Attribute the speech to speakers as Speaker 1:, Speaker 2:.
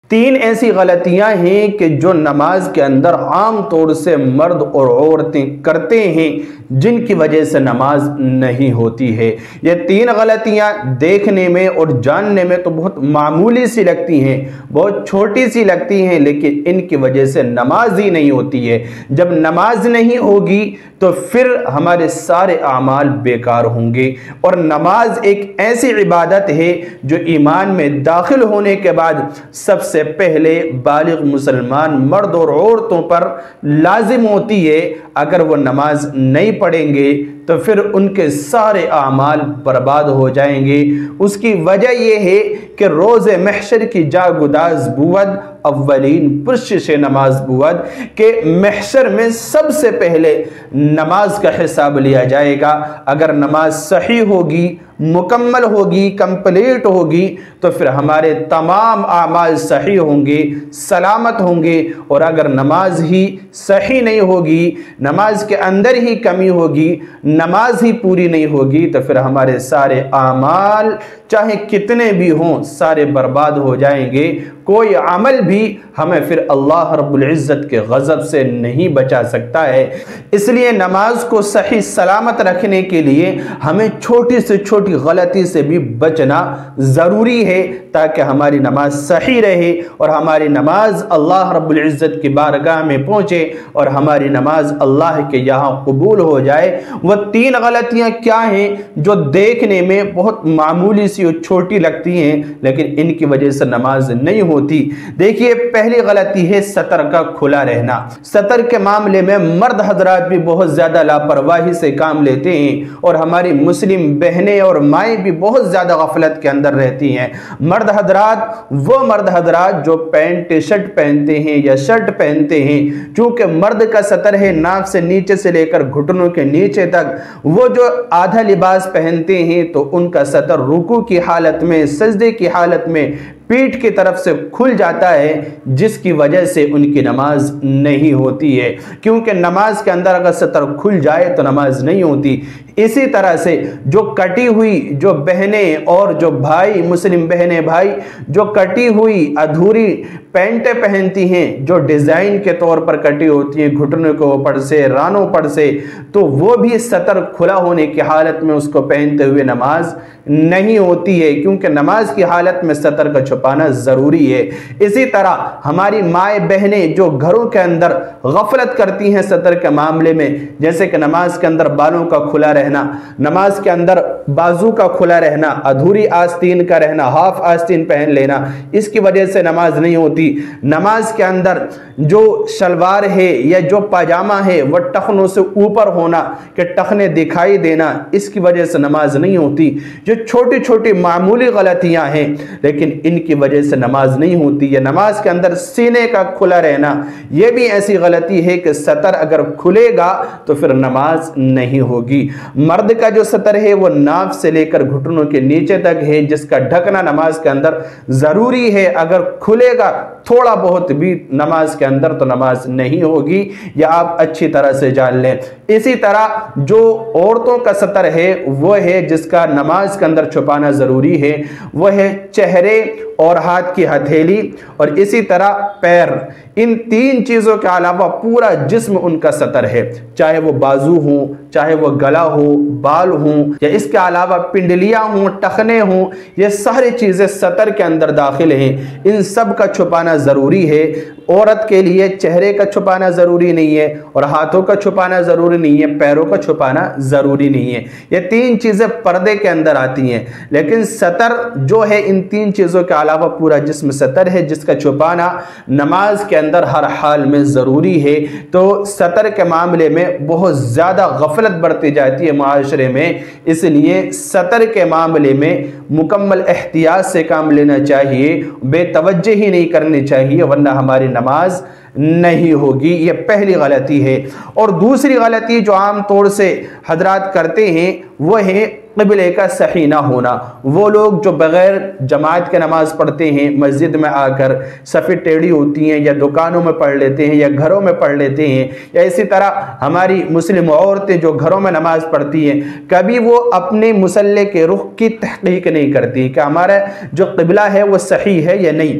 Speaker 1: تین ایسی غلطیاں ہیں کہ جو نماز کے اندر عام طور سے مرد اور عورتیں کرتے ہیں، جن کی وجہ سے نماز نہیں ہوتی ہے۔ یہ تین غلطیاں دیکھنے میں اور جاننے میں تو بہت معمولی سی لگتی ہیں، بہت چھوٹی سی لگتی ہیں، لیکن ان کی وجہ سے نماز ہی نہیں ہوتی ہے۔ جب نماز نہیں ہوگی تو پھر ہمارے سارے اعمال بیکار ہوں گے، اور نماز ایک ایسی عبادت ہے جو ایمان میں داخل ہونے کے بعد سب سے پہلے بالغ مسلمان مرد اور عورتوں پر لازم ہوتی ہے۔ اگر وہ نماز نہیں پڑھیں گے تو پھر ان کے سارے اعمال برباد ہو جائیں گے۔ اس کی وجہ یہ ہے کہ روز محشر کی جا گداز بود اولین پرشش نماز بود کہ محشر میں سب سے پہلے نماز کا حساب لیا جائے گا۔ اگر نماز صحیح ہوگی، مکمل ہوگی، کمپلیٹ ہوگی، تو پھر ہمارے تمام اعمال صحیح ہوں گے، سلامت ہوں گے۔ اور اگر نماز ہی صحیح نہیں ہوگی، نماز کے اندر ہی کمی ہوگی، نماز ہی پوری نہیں ہوگی، تو پھر ہمارے سارے اعمال چاہے کتنے بھی ہوں سارے برباد ہو جائیں گے۔ کوئی عمل بھی ہمیں پھر اللہ رب العزت کے غضب سے نہیں بچا سکتا ہے۔ اس لیے نماز کو صحیح سلامت رکھنے کے لیے ہمیں چھوٹی سے چھوٹی غلطی سے بھی بچنا ضروری ہے، تاکہ ہماری نماز صحیح رہے اور ہماری نماز اللہ رب العزت کی بارگاہ میں پہنچے اور ہماری نماز اللہ کے یہاں قبول ہو جائے۔ وہ تین غلطیاں کیا ہیں جو دیکھنے میں بہت معمولی سی اور چھوٹی لگتی ہیں، لیکن ان کی وجہ سے نماز نہیں ہوتی۔ دیکھیے، پہلی غلطی ہے سطر کا کھلا رہنا۔ سطر کے معاملے میں مرد حضرات بھی بہت زیادہ لاپرواہی سے کام لیتے ہیں، اور ہماری مسلم بہنیں اور مائیں بھی بہت زیادہ غفلت کے اندر رہتی ہیں۔ مرد حضرات جو پینٹ شرٹ پہنتے ہیں یا شرٹ پہنتے ہیں، چونکہ مرد کا سطر ہے ناک سے نیچے سے لے کر گھٹنوں کے نیچے تک، وہ جو آدھا لباس پہنتے ہیں تو ان کا سطر رکوع کی حالت میں، سجدے کی حالت میں پیٹھ کی طرف سے کھل جاتا ہے، جس کی وجہ سے ان کی نماز نہیں ہوتی ہے، کیونکہ نماز کے اندر اگر سطر کھل جائے تو نماز نہیں ہوتی۔ اسی طرح سے جو کٹی ہوئی جو بہنیں اور جو بھائی، مسلم بہنیں بھائی جو کٹی ہوئی ادھوری پینٹیں پہنتی ہیں، جو ڈیزائن کے طور پر کٹی ہوتی ہیں گھٹنوں کے اوپر سے، رانوں پر سے، تو وہ بھی سطر کھلا ہونے کی حالت میں اس کو پہنتے ہوئے نماز نہیں ہوتی ہے، کیونکہ نماز کی حالت میں سطر کا چھپانا ضروری ہے۔ اسی طرح ہماری مائیں بہنیں جو گھروں کے اندر غفلت کرتی ہیں سطر کے معاملے میں، جیسے کہ نماز کے اندر بالوں کا کھلا رہنا، نماز کے اندر بازو کا کھلا رہنا، ادھوری آستین کا رہنا، ہاف آستین پہن لینا، اس کی وجہ سے نماز نہیں ہوتی۔ نماز کے اندر جو شلوار ہے یا جو پاجامہ ہے وہ ٹخنوں سے اوپر ہونا، کہ ٹخنے دکھائی دینا، اس کی وجہ سے نماز نہیں ہوتی۔ جو چھوٹی چھوٹی معمولی غلطیاں ہیں لیکن ان کی وجہ سے نماز نہیں ہوتی۔ یا نماز کے اندر سینے کا کھلا رہنا، یہ بھی ایسی غلطی ہے کہ سطر اگر کھلے گا تو پھر نماز نہیں ہوگی۔ مرد کا جو سطر ہے وہ ناف سے لے کر گھٹنوں کے نیچے تک ہے، جس کا ڈھکنا نماز کے اندر ضروری ہے۔ اگر کھلے گا تھوڑا بہت بھی نماز کے اندر تو نماز نہیں ہوگی، یہ آپ اچھی طرح سے جان لیں۔ اسی طرح جو عورتوں کا سطر ہے وہ ہے جس کا نماز کے اندر چھپانا ضروری ہے، وہ ہے چہرے اور ہاتھ کی ہتھیلی، اور اسی طرح پیر۔ ان تین چیزوں کے علاوہ پورا جسم ان کا سطر ہے، چاہے وہ بازو ہوں، چاہے وہ گلا ہو، بال ہوں، یا اس کے علاوہ پنڈلیاں ہوں، ٹخنے ہوں، یہ ساری چیزیں سطر کے اندر داخل ہیں۔ ان سب کا چھپانا ضروری ہے۔ عورت کے لیے چہرے کا چھپانا ضروری نہیں ہے، اور ہاتھوں کا چھپانا ضروری نہیں ہے، پیروں کا چھپانا ضروری نہیں ہے۔ یہ تین چیزیں پردے کے اندر آتی ہیں، لیکن سطر جو ہے ان تین چیزوں کے علاوہ پورا جسم سطر ہے، جس کا چھپانا نماز کے اندر ہر حال میں ضروری ہے۔ تو سطر کے معاملے میں بہت زیادہ غفلت برتی جاتی ہے معاشرے میں، اس لیے سطر کے معاملے میں مکمل احتیاط سے کام لینا چاہیے، بے توجہی نہیں کرنی چاہیے، ورنہ ہماری نماز نہیں ہوگی۔ یہ پہلی غلطی ہے۔ اور دوسری غلطی جو عام طور سے حضرات کرتے ہیں وہ ہے قبلے کا صحیح نہ ہونا۔ وہ لوگ جو بغیر جماعت کے نماز پڑھتے ہیں، مسجد میں آ کر صفیں ٹیڑھی ہوتی ہیں، یا دکانوں میں پڑھ لیتے ہیں، یا گھروں میں پڑھ لیتے ہیں، یا اسی طرح ہماری مسلم عورتیں جو گھروں میں نماز پڑھتی ہیں، کبھی وہ اپنے مصلی کے رخ کی تحقیق نہیں کرتی کہ ہمارا جو قبلہ ہے وہ صحیح ہے یا نہیں۔